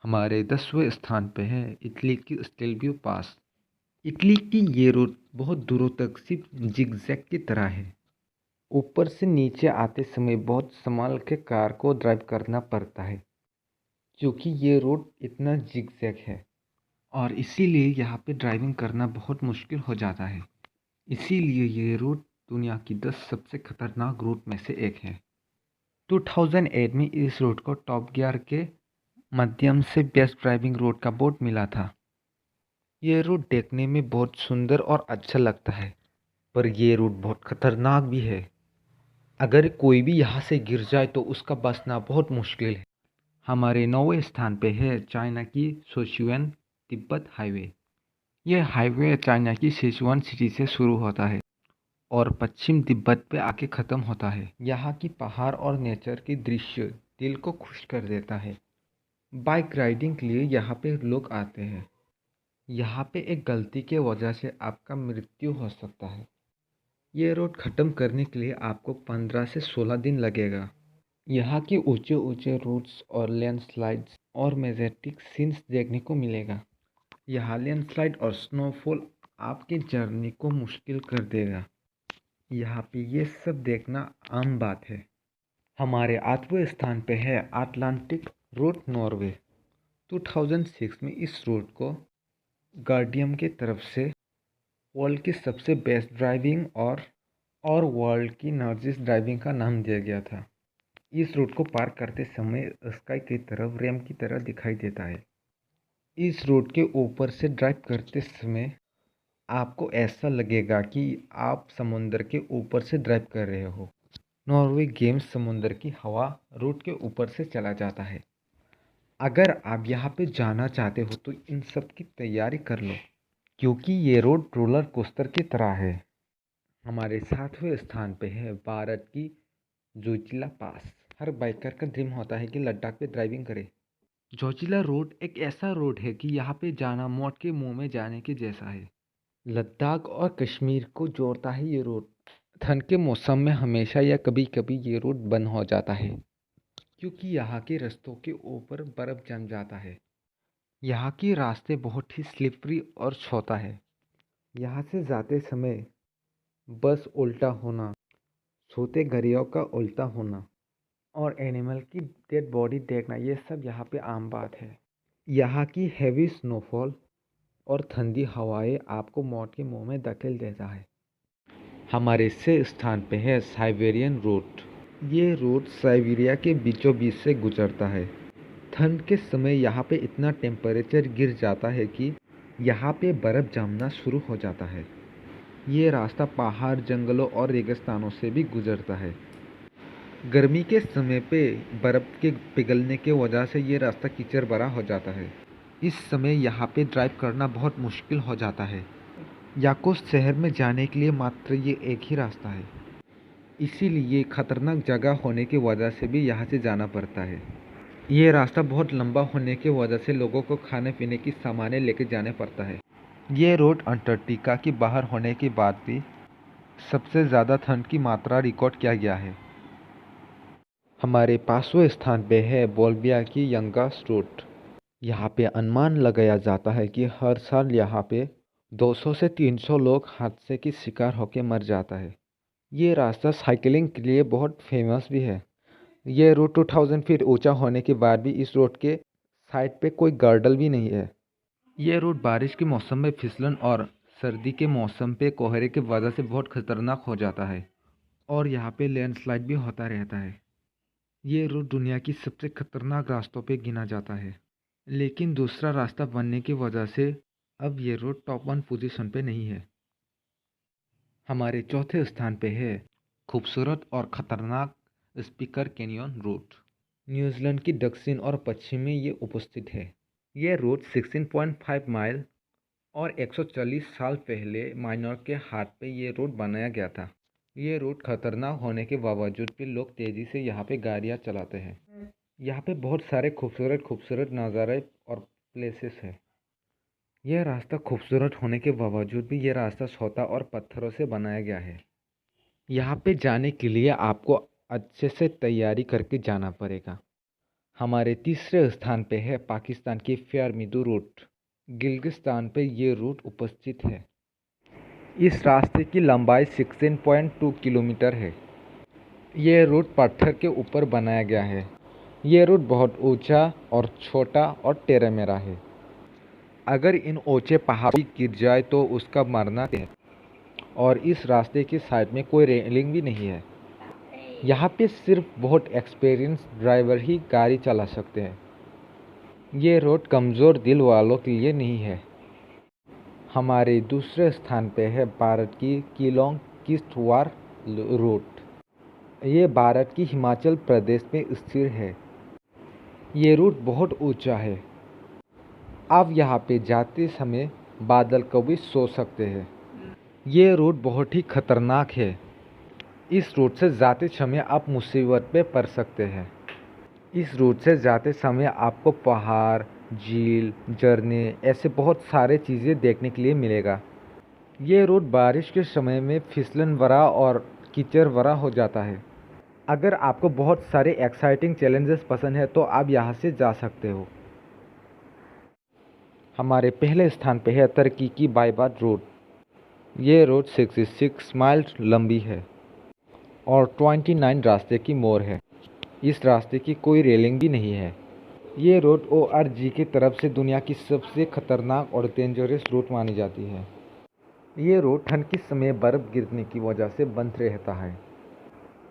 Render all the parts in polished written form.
हमारे 10वें स्थान पे है इटली की स्टेलव्यू पास। इटली की ये रोड बहुत दूरों तक सिर्फ जिगजैग की तरह है। ऊपर से नीचे आते समय बहुत संभाल के कार को ड्राइव करना पड़ता है, क्योंकि ये रोड इतना जिगजैग है और इसीलिए यहाँ पे ड्राइविंग करना बहुत मुश्किल हो जाता है। इसीलिए ये रोड दुनिया की 10 सबसे खतरनाक रूट में से एक है। 2008 में इस रोड को टॉप गियर के माध्यम से बेस्ट ड्राइविंग रोड का बोर्ड मिला था। ये रूट देखने में बहुत सुंदर और अच्छा लगता है, पर ये रूट बहुत खतरनाक भी है। अगर कोई भी यहाँ से गिर जाए तो उसका बचना बहुत मुश्किल है। हमारे 9वें स्थान पे है चाइना की सिचुआन तिब्बत हाईवे। यह हाईवे चाइना की सिचुआन सिटी से शुरू होता है और पश्चिम तिब्बत पे आके ख़त्म होता है। यहाँ की पहाड़ और नेचर की दृश्य दिल को खुश कर देता है। बाइक राइडिंग के लिए यहाँ पे लोग आते हैं। यहाँ पे एक गलती के वजह से आपका मृत्यु हो सकता है। ये रोड ख़त्म करने के लिए आपको 15 से 16 दिन लगेगा। यहाँ के ऊंचे ऊंचे रूट्स और लैंडस्लाइड्स और मैजेस्टिक सीन्स देखने को मिलेगा। यहाँ लैंडस्लाइड और स्नोफॉल आपकी जर्नी को मुश्किल कर देगा। यहाँ पे ये सब देखना आम बात है। हमारे 8वें स्थान पे है अटलांटिक रोड नॉर्वे। 2006 में इस रोड को गार्डियन की तरफ से वर्ल्ड की सबसे बेस्ट ड्राइविंग और वर्ल्ड की नॉर्जेस्ट ड्राइविंग का नाम दिया गया था। इस रूट को पार करते समय स्काई की तरफ रैम की तरह दिखाई देता है। इस रोड के ऊपर से ड्राइव करते समय आपको ऐसा लगेगा कि आप समुंदर के ऊपर से ड्राइव कर रहे हो। नॉर्वे गेम्स समुंदर की हवा रोड के ऊपर से चला जाता है। अगर आप यहाँ पे जाना चाहते हो तो इन सब की तैयारी कर लो, क्योंकि ये रोड रोलर कोस्टर की तरह है। हमारे 7वें स्थान पे है भारत की जोजिला पास। हर बाइकर का ड्रीम होता है कि लद्दाख पे ड्राइविंग करे। जोजिला रोड एक ऐसा रोड है कि यहाँ पे जाना मौत के मुंह में जाने के जैसा है। लद्दाख और कश्मीर को जोड़ता है ये रोड। ठंड के मौसम में हमेशा या कभी कभी ये रोड बंद हो जाता है, क्योंकि यहाँ के रास्तों के ऊपर बर्फ़ जम जाता है। यहाँ के रास्ते बहुत ही स्लिपरी और छोटा है। यहाँ से जाते समय बस उल्टा होना, सोते घड़ियों का उल्टा होना और एनिमल की डेड बॉडी देखना, ये सब यहाँ पे आम बात है। यहाँ की हैवी स्नोफॉल और ठंडी हवाएं आपको मौत के मुंह में धकेल देता है। हमारे से स्थान पे है साइबेरियन रोड। ये रोड साइबेरिया के बीचों बीच से गुजरता है। ठंड के समय यहाँ पे इतना टेम्परेचर गिर जाता है कि यहाँ पे बर्फ़ जमना शुरू हो जाता है। ये रास्ता पहाड़, जंगलों और रेगिस्तानों से भी गुजरता है। गर्मी के समय पे बर्फ़ के पिघलने के वजह से ये रास्ता कीचड़ भरा हो जाता है। इस समय यहाँ पे ड्राइव करना बहुत मुश्किल हो जाता है। याकुत्स्क शहर में जाने के लिए मात्र ये एक ही रास्ता है, इसीलिए खतरनाक जगह होने की वजह से भी यहाँ से जाना पड़ता है। ये रास्ता बहुत लंबा होने की वजह से लोगों को खाने पीने की सामानें लेके जाने पड़ता है। ये रोड अंटार्कटिका की बाहर होने के बाद भी सबसे ज़्यादा ठंड की मात्रा रिकॉर्ड किया गया है। हमारे 5वें स्थान पे है बोल्विया की यंगास रोड। यहाँ पे अनुमान लगाया जाता है कि हर साल यहाँ पे 200 से 300 लोग हादसे की शिकार होकर मर जाता है। ये रास्ता साइकिलिंग के लिए बहुत फेमस भी है। ये रोड 2000 फीट ऊंचा होने के बाद भी इस रोड के साइड पे कोई गार्डल भी नहीं है। ये रोड बारिश के मौसम में फिसलन और सर्दी के मौसम पे कोहरे की वजह से बहुत खतरनाक हो जाता है और यहाँ पे लैंडस्लाइड भी होता रहता है। ये रोड दुनिया की सबसे खतरनाक रास्तों पे गिना जाता है, लेकिन दूसरा रास्ता बनने की वजह से अब ये रोड टॉप 1 पोजीशन पे नहीं है। हमारे चौथे स्थान पे है खूबसूरत और ख़तरनाक स्पीकर कैनियन रोड। न्यूजीलैंड की दक्षिण और पश्चिम में ये उपस्थित है। ये रोड 16.5 माइल और 140 साल पहले माइनर के हाथ पे ये रोड बनाया गया था। ये रोड खतरनाक होने के बावजूद भी लोग तेज़ी से यहाँ पे गाड़ियाँ चलाते हैं। यहाँ पे बहुत सारे खूबसूरत खूबसूरत नज़ारे और प्लेसेस है। यह रास्ता खूबसूरत होने के बावजूद भी ये रास्ता छोटा और पत्थरों से बनाया गया है। यहाँ पे जाने के लिए आपको अच्छे से तैयारी करके जाना पड़ेगा। हमारे तीसरे स्थान पे है पाकिस्तान की फेयरमिदू रूट। गिल्गिस्तान पे ये रूट उपस्थित है। इस रास्ते की लंबाई 16.2 किलोमीटर है। ये रूट पत्थर के ऊपर बनाया गया है। ये रूट बहुत ऊंचा और छोटा और टेढ़ा-मेढ़ा है। अगर इन ऊंचे पहाड़ गिर जाए तो उसका मरना है। और इस रास्ते की साइड में कोई रेलिंग भी नहीं है। यहाँ पे सिर्फ बहुत एक्सपीरियंस ड्राइवर ही गाड़ी चला सकते हैं। ये रोड कमज़ोर दिल वालों के लिए नहीं है। हमारे दूसरे स्थान पे है भारत की किलोंग किश्तवाड़ रूट। ये भारत की हिमाचल प्रदेश में स्थित है। ये रूट बहुत ऊंचा है। आप यहाँ पे जाते समय बादल को भी सो सकते हैं। ये रूट बहुत ही खतरनाक है। इस रूट से जाते समय आप मुसीबत में पड़ सकते हैं। इस रूट से जाते समय आपको पहाड़, झील, झरने ऐसे बहुत सारे चीज़ें देखने के लिए मिलेगा। ये रूट बारिश के समय में फिसलन भरा और कीचड़ भरा हो जाता है। अगर आपको बहुत सारे एक्साइटिंग चैलेंजेस पसंद है तो आप यहाँ से जा सकते हो। हमारे पहले स्थान पे है तुर्की की बायबाद रोड। ये रोड 66 माइल लंबी है और 29 रास्ते की मोड़ है। इस रास्ते की कोई रेलिंग भी नहीं है। ये रोड ORG की तरफ से दुनिया की सबसे खतरनाक और डेंजरस रूट मानी जाती है। ये रोड ठंड के समय बर्फ़ गिरने की वजह से बंद रहता है।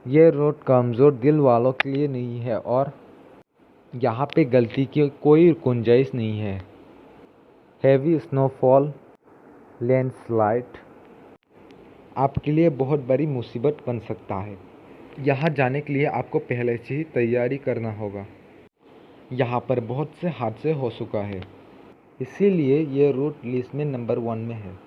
ये रोड कमज़ोर दिल वालों के लिए नहीं है और यहाँ पे गलती की कोई गुंजाइश नहीं है। हैवी स्नोफॉल, लैंडस्लाइड आपके लिए बहुत बड़ी मुसीबत बन सकता है। यहाँ जाने के लिए आपको पहले से ही तैयारी करना होगा। यहाँ पर बहुत से हादसे हो चुका है, इसीलिए ये रूट लिस्ट में नंबर 1 में है।